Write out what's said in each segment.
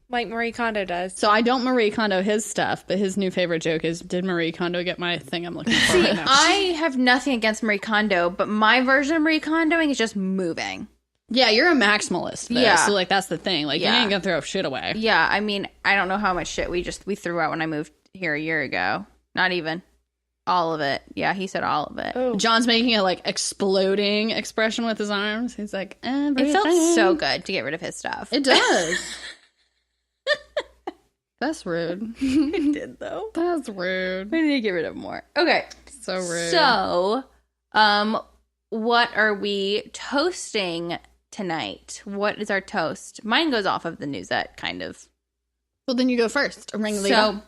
like Marie Kondo does. So I don't Marie Kondo his stuff, but his new favorite joke is, did Marie Kondo get my thing I'm looking for right now? I have nothing against Marie Kondo, but my version of Marie Kondoing is just moving. Yeah, you're a maximalist, though. Yeah. So, like, that's the thing. Like, you ain't gonna throw shit away. Yeah, I mean, I don't know how much shit we threw out when I moved here a year ago. Not even. All of it. Yeah, he said all of it. Oh. John's making a, like, exploding expression with his arms. He's like, everything. It felt so good to get rid of his stuff. It does. That's rude. It did, though. That's rude. We need to get rid of more. Okay. So rude. So, what are we toasting tonight? What is our toast? Mine goes off of the Newsette, kind of. Well, then you go first. So,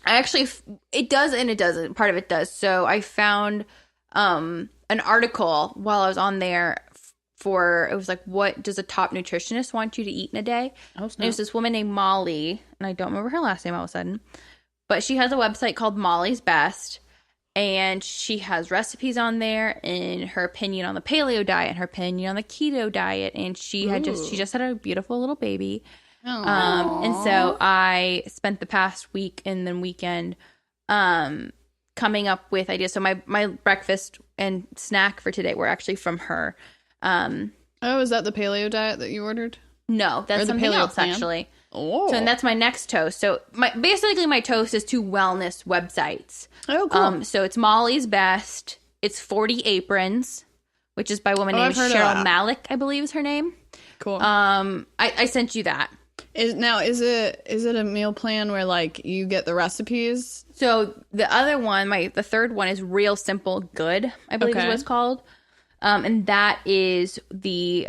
I actually, it does and it doesn't. Part of it does. So, I found an article while I was on there it was like, what does a top nutritionist want you to eat in a day? Oh, and it was this woman named Molly, and I don't remember her last name all of a sudden, but she has a website called Molly's Best, and she has recipes on there and her opinion on the paleo diet and her opinion on the keto diet, and she just had a beautiful little baby. And so I spent the past week and then weekend coming up with ideas. So my breakfast and snack for today were actually from her. Is that the paleo diet that you ordered? No, that's something else plan? Actually. Oh. So and that's my next toast. So basically my toast is 2 wellness websites. Oh, cool. So it's Molly's Best. It's 40 Aprons, which is by a woman named Cheryl Malik, I believe is her name. Cool. I sent you that. Is it a meal plan where like you get the recipes? So the other one, the third one is Real Simple Good, I believe is what it's called. And that is the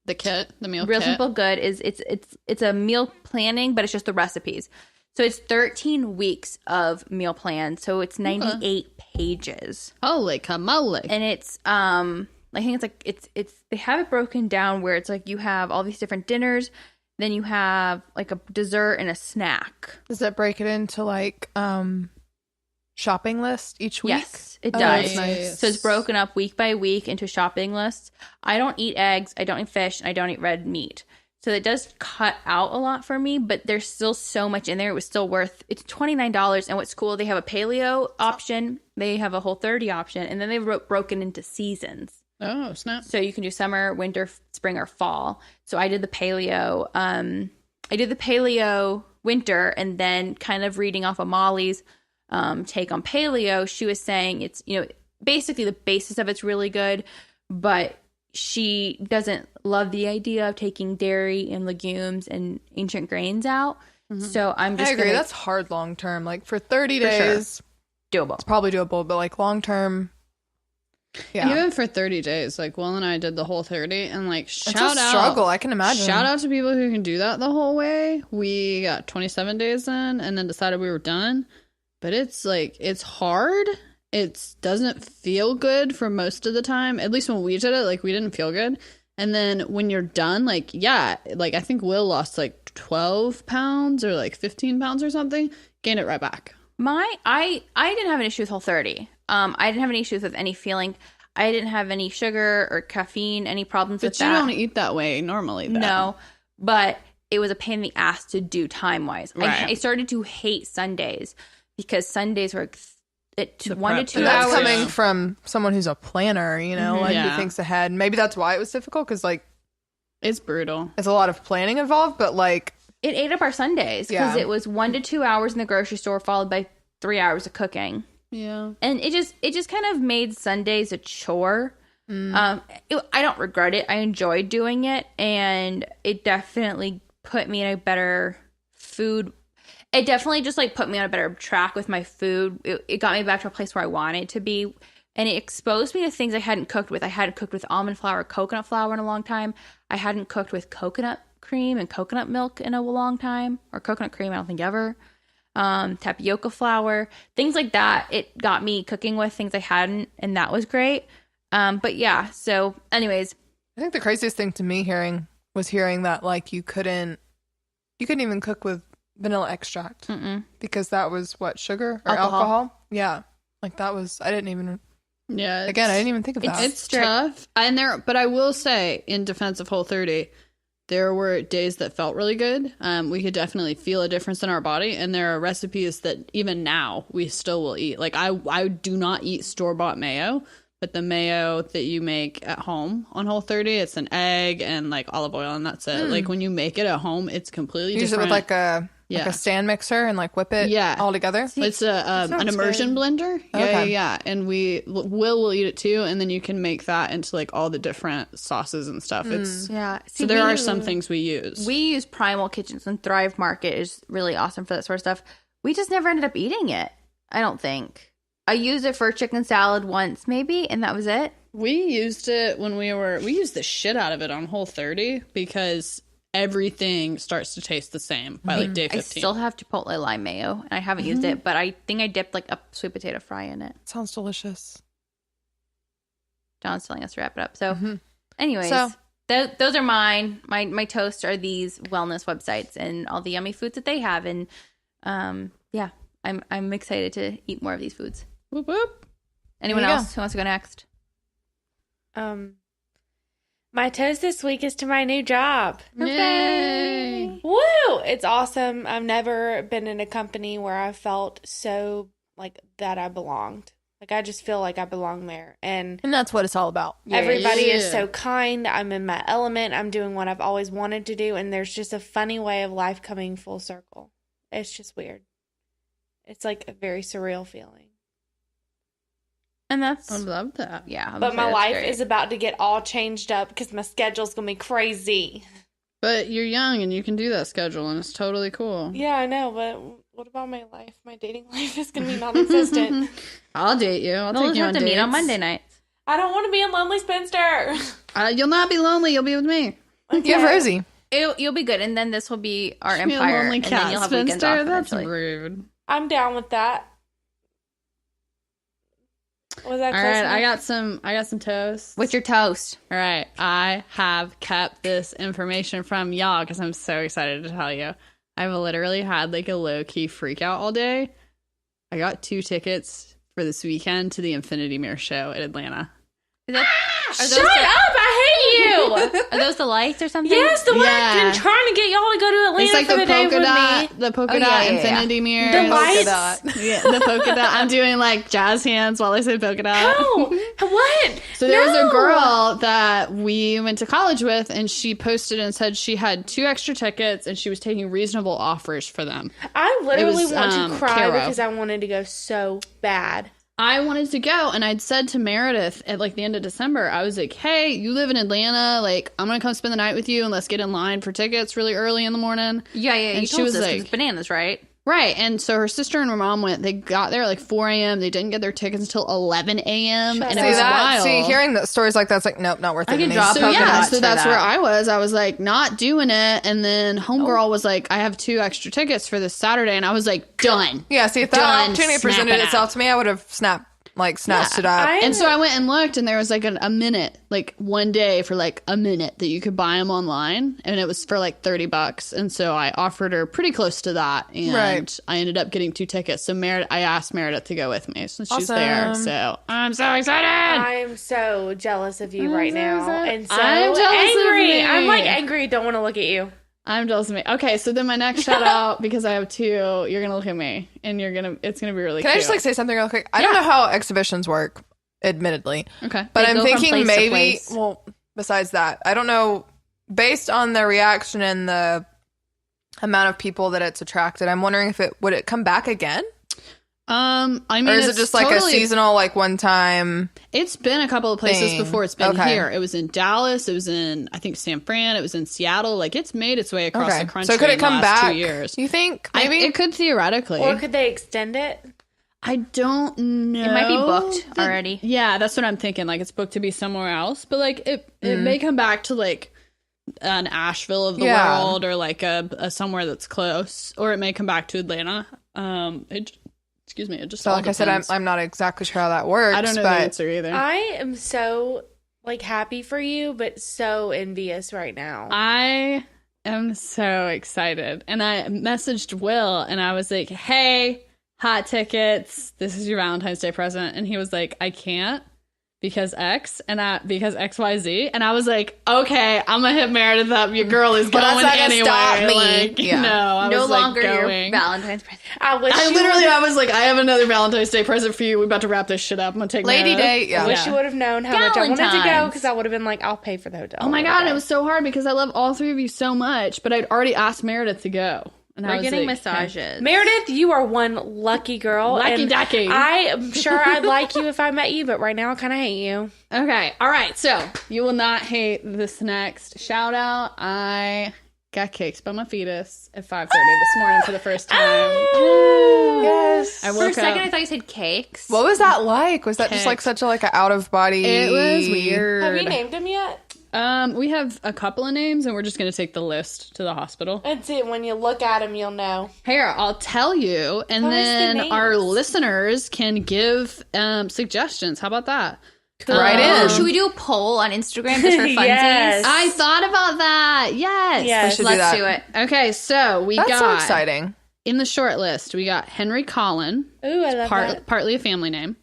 kit, the meal Real kit. Simple Good is it's a meal planning, but it's just the recipes. So it's 13 weeks of meal plan. So it's 98 pages. Holy camole. And it's I think it's like it's they have it broken down where it's like you have all these different dinners, then you have like a dessert and a snack. Does that break it into like shopping list each week? Yes, it does. Nice. So it's broken up week by week into shopping lists. I don't eat eggs, I don't eat fish, and I don't eat red meat. So it does cut out a lot for me, but there's still so much in there. It was still it's $29. And what's cool, they have a paleo option, they have a Whole30 option, and then they've broken into seasons. Oh, snap. So you can do summer, winter, spring, or fall. So I did the paleo. Winter, and then kind of reading off of Molly's take on paleo, she was saying it's, basically the basis of it's really good, but she doesn't love the idea of taking dairy and legumes and ancient grains out. Mm-hmm. So I agree. That's hard long term. Like for 30 days, doable. It's probably doable, but like long term, yeah. Even for 30 days, like Will and I did the Whole30, and like it's a struggle. I can imagine. Shout out to people who can do that the whole way. We got 27 days in, and then decided we were done. But it's like, it's hard. It doesn't feel good for most of the time. At least when we did it, like we didn't feel good. And then when you're done, like, yeah, like I think Will lost like 12 pounds or like 15 pounds or something. Gained it right back. I didn't have an issue with Whole30. I didn't have any issues with any feeling. I didn't have any sugar or caffeine, any problems with that. But you don't eat that way normally, though. No, but it was a pain in the ass to do time-wise. Right. I started to hate Sundays because Sundays were 1 to 2 hours. That's coming from someone who's a planner, Yeah. who thinks ahead. Maybe that's why it was difficult, because like it's brutal. It's a lot of planning involved, but like it ate up our Sundays because it was 1 to 2 hours in the grocery store followed by 3 hours of cooking. Yeah. And it just kind of made Sundays a chore. I don't regret it. I enjoyed doing it, and it definitely put me in a better food. It definitely just like put me on a better track with my food. It got me back to a place where I wanted to be, and it exposed me to things I hadn't cooked with. I hadn't cooked with almond flour, coconut flour in a long time. I hadn't cooked with coconut cream and coconut milk in a long time, or coconut cream, I don't think ever. Tapioca flour, things like that. It got me cooking with things I hadn't, and that was great. But yeah, so anyways, I think the craziest thing to me was hearing that like you couldn't even cook with vanilla extract. Because that was what, sugar or alcohol? Yeah, like that was, I didn't even. Yeah. Again, I didn't even think of that. It's tough. But I will say, in defense of Whole30, there were days that felt really good. We could definitely feel a difference in our body. And there are recipes that even now we still will eat. Like I do not eat store-bought mayo, but the mayo that you make at home on Whole30, it's an egg and like olive oil and that's it. Like when you make it at home, it's completely different. Use it with like a stand mixer and like whip it all together? It's an immersion blender. Yeah. And we'll eat it too. And then you can make that into like all the different sauces and stuff. So there are some things we use. We use Primal Kitchens, and Thrive Market is really awesome for that sort of stuff. We just never ended up eating it, I don't think. I used it for chicken salad once, maybe, and that was it. We used it when we used the shit out of it on Whole30 because everything starts to taste the same by like day 15. I still have Chipotle lime mayo, and I haven't used it, but I think I dipped like a sweet potato fry in it. Sounds delicious. John's telling us to wrap it up. So, anyways, those are mine. My toasts are these wellness websites and all the yummy foods that they have, and I'm excited to eat more of these foods. Whoop whoop. Anyone else who wants to go next? My toast this week is to my new job. Yay! Woo! It's awesome. I've never been in a company where I felt so like that I belonged. Like I just feel like I belong there. And that's what it's all about. Everybody is so kind. I'm in my element. I'm doing what I've always wanted to do. And there's just a funny way of life coming full circle. It's just weird. It's like a very surreal feeling. And I love that. Yeah. But my life is about to get all changed up because my schedule's going to be crazy. But you're young and you can do that schedule and it's totally cool. Yeah, I know. But what about my life? My dating life is going to be non-existent. I'll date you. I'll take you on dates. Meet on Monday nights. I don't want to be a lonely spinster. You'll not be lonely. You'll be with me. Okay. You have Rosie. You'll be good. And then this will be our empire. Lonely cat and then you'll have weekends off. That's rude. I'm down with that. Was that all right? I got some toast. What's your toast? All right, I have kept this information from y'all because I'm so excited to tell you. I've literally had like a low key freak out all day. I got 2 tickets for this weekend to the Infinity Mirror show in Atlanta. Shut up! I hate you! Are those the lights or something? Yes, the one I've been trying to get y'all to go to Atlanta it's like for the day with me. The polka dot infinity mirror. The lights. The polka dot. I'm doing like jazz hands while I say polka dot. Oh, what? So there was a girl that we went to college with, and she posted and said she had 2 extra tickets, and she was taking reasonable offers for them. I literally want to cry because I wanted to go so bad. I wanted to go, and I'd said to Meredith at like the end of December, I was like, hey, you live in Atlanta, like I'm gonna come spend the night with you and let's get in line for tickets really early in the morning. Yeah, and she was like, it's bananas, right? Right, and so her sister and her mom went. They got there at like 4 a.m. They didn't get their tickets until 11 a.m. and it was wild. See, hearing the stories like that's like, nope, not worth it. I can drop so that's where I was. I was like, not doing it. And then homegirl was like, I have 2 extra tickets for this Saturday, and I was like, done. Yeah, see, if that opportunity presented itself to me, I would have snatched it up. And so I went and looked, and there was like a minute, like one day for like a minute that you could buy them online, and it was for like $30. And so I offered her pretty close to that, and I ended up getting 2 tickets. So I asked Meredith to go with me since she's there. So I'm so excited. I'm so jealous of you right now, and so I'm jealous angry. Of me. I'm like angry. Don't want to look at you. I'm jealous of me. Okay, so then my next shout out, because I have 2, you're gonna look at me and it's gonna be really cute. Can I just say something real quick? I don't know how exhibitions work, admittedly. Okay. But I'm thinking maybe, besides that, I don't know, based on the reaction and the amount of people that it's attracted, I'm wondering if would it come back again? I mean, or is it just like a seasonal, like one time? It's been a couple of places before it's been here. It was in Dallas. It was in, I think, San Fran. It was in Seattle. Like, it's made its way across the country. So could it come back? 2 years. You think? Maybe it could theoretically, or could they extend it? I don't know. It might be booked already. Yeah, that's what I'm thinking. Like, it's booked to be somewhere else, but like it may come back to like an Asheville of the world, or like a somewhere that's close, or it may come back to Atlanta. Excuse me. It just like depends. I said, I'm not exactly sure how that works. I don't know the answer either. I am so like happy for you, but so envious right now. I am so excited, and I messaged Will, and I was like, "Hey, hot tickets. This is your Valentine's Day present." And he was like, "I can't because X and because XYZ. And I was like, okay, I'm going to hit Meredith up. Your girl is going that's not gonna anywhere. stop me. Like, Yeah. No, I No was longer like, your going. Valentine's present. I I was like, I have another Valentine's Day present for you. We're about to wrap this shit up. I'm going to take Lady Meredith. date, yeah. I wish you would have known how much I wanted to go Galentine's. because I would have been like, I'll pay for the hotel. Oh my God, it was so hard because I love all three of you so much, but I'd already asked Meredith to go. And I We're was getting like, massages. Meredith, you are one lucky girl. Lucky and ducky. I am sure I'd like you if I met you, but right now I kind of hate you. Okay, all right. So you will not hate this next shout out. I got kicked by my fetus at 5:30 this morning for the first time. Yes. I For a woke second, up. I thought you said cakes. What was that like? Was that just like such a like an out of body? It was weird. Have you named him yet? We have a couple of names, and we're just gonna take the list to the hospital. That's it. When you look at him, you'll know. Here, I'll tell you, and What is the then names? our listeners can give suggestions. How about that? Right in. Should we do a poll on Instagram just for funsies? Yes. I thought about that. Yes. Yes. We should do Let's that. do it. Okay, so we That's got so exciting. in the short list. We got Henry Collin, Ooh, I love that. partly a family name.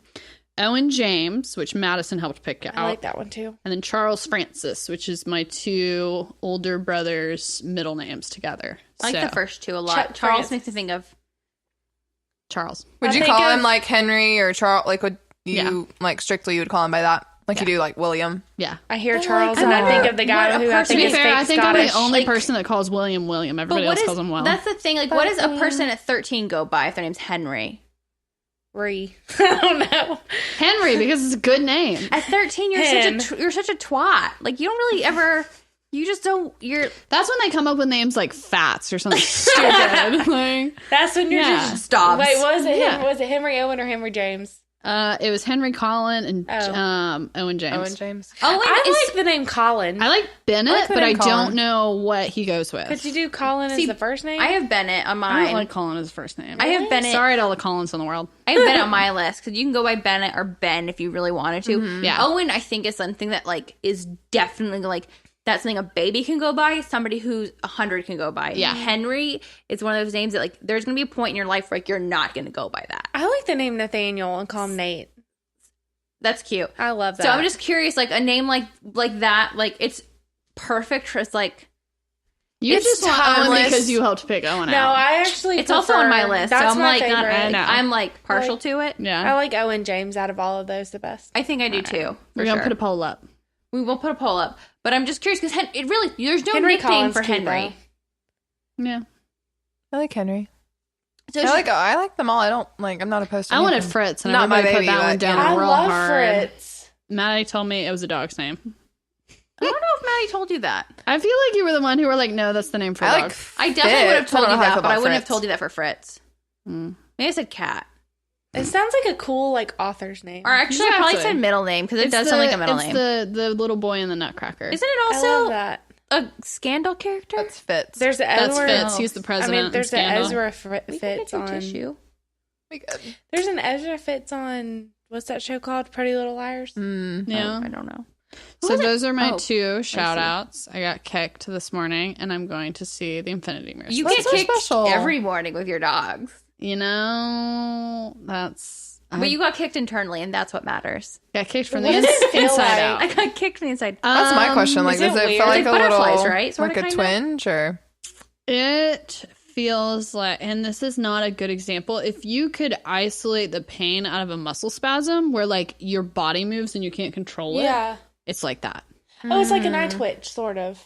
Owen James, which Madison helped pick out. I like that one too. And then Charles Francis, which is my two older brothers' middle names together. I like So, the first two a lot. Chuck Charles France. makes me think of Charles. Would I you think call of- him like Henry or Charles? Like, would you Yeah. like strictly you would call him by that? Like you do like William? Yeah. I hear like Charles, that. and I think of the guy What a who I person- To think be is fair, fake I think Scottish. I'm the only Like- person that calls William William. Everybody else calls him Will. That's the thing. Like, what does a person at 13 go by if their name's Henry? I don't know. Henry, because it's a good name. At 13, you're Hen. you're such a twat. Like, you don't really ever. You just don't. You're. That's when they come up with names like Fats or something stupid. Like, That's when you're Yeah. just Stops. Wait, was it Yeah. him? Was it Henry Owen or Henry James? it was Henry Collin and Owen James. Owen James. Oh, wait. I like the name Colin. I like Bennett, I like the but I name Colin. don't know what he goes with. Could you do Colin as See, the first name? I have Bennett on I mine. don't like Colin as his first name. I have Bennett. Sorry to all the Collins in the world. I have Bennett on my list because you can go by Bennett or Ben if you really wanted to. Yeah. Owen, I think, is something that like is definitely like that's something a baby can go by. Somebody who's 100 can go by. Yeah. Henry is one of those names that like there's gonna be a point in your life where like, you're not gonna go by that. I like the name Nathaniel and call him Nate. That's cute. I love that. So I'm just curious, like a name like that, like it's perfect for it's like You It's just want Owen timeless. because you helped pick Owen No, out. I actually it's also on my list. So That's I'm my like favorite. not I know. I'm like partial to it. Yeah. I like Owen James out of all of those the best. I think I do too. We're For going to sure. put a poll up. We will put a poll up, but I'm just curious because it really there's no Henry nickname Collins for cute, Henry. Yeah. I like Henry. So I like them all. I don't like. I'm not opposed to. I wanted anything. Fritz, and Not my everybody baby, put that one but, down you know. I real love hard. Fritz. Maddie told me it was a dog's name. I don't know if Maddie told you that. I feel like you were the one who were like, no, that's the name for a I dog. like. I definitely would have Fitz. told I don't you know how I that, feel but I about wouldn't have Fritz. told you that for Fritz. Mm. Maybe I said cat. It sounds like a cool like author's name. Or actually, I probably Exactly. said middle name because it It's does sound like a middle it's name. the little boy in the Nutcracker. Isn't it I love also that. a Scandal character? That's Fitz. There's the That's Ezra. Fitz. He's the I president. mean, there's in the Scandal. Ezra We can Fitz get you on. tissue. We good. There's an Ezra Fitz on. What's that show called? Pretty Little Liars. Yeah. I don't know. So those are my Oh, two shout outs. I got kicked this morning, and I'm going to see the Infinity Mirror. You That's get so kicked special. every morning with your dogs. You know, that's... But you got kicked internally, and that's what matters. got kicked from the What does it feel inside like? I out. got kicked from the inside. That's my question. Like, is does it it weird? feel like Like a butterflies, little, right? Sorta, like a kinda? twinge, or It feels like, and this is not a good example, if you could isolate the pain out of a muscle spasm where like your body moves and you can't control it, Yeah. it's like that. Oh, it's like an eye twitch, sort of.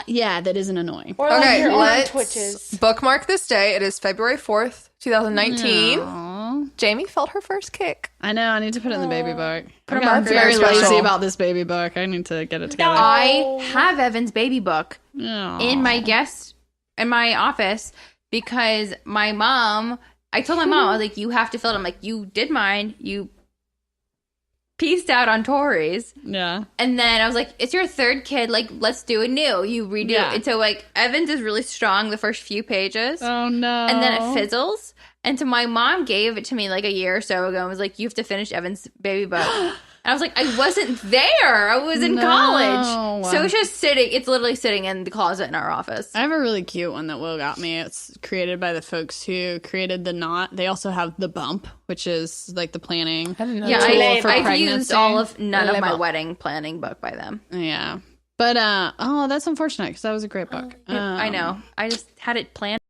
Yeah, that isn't annoying. Or like okay? your arm Let's twitches. bookmark this day. It is February 4th, 2019. Aw. Jamie felt her first kick. I know, I need to put it in the baby book. Put I'm a marker very there. lazy Special. about this baby book. I need to get it together. I have Evan's baby book Aw. in my office because my mom. I told my mom I was like, "You have to fill it." I'm like, "You did mine. You pieced out on Tori's." Yeah. And then I was like, it's your third kid. Like, let's do a new. You redo Yeah. it. And so, like, Evans is really strong the first few pages. Oh no. And then it fizzles. And so my mom gave it to me like a year or so ago and was like, you have to finish Evan's baby book. And I was like, I wasn't there. I was in college. So it's just sitting. It's literally sitting in the closet in our office. I have a really cute one that Will got me. It's created by the folks who created the knot. They also have the bump, which is like the planning. I didn't know. Yeah, that. I've used none of my wedding planning book by them. Yeah. But, that's unfortunate because that was a great book. I know. I just had it planned.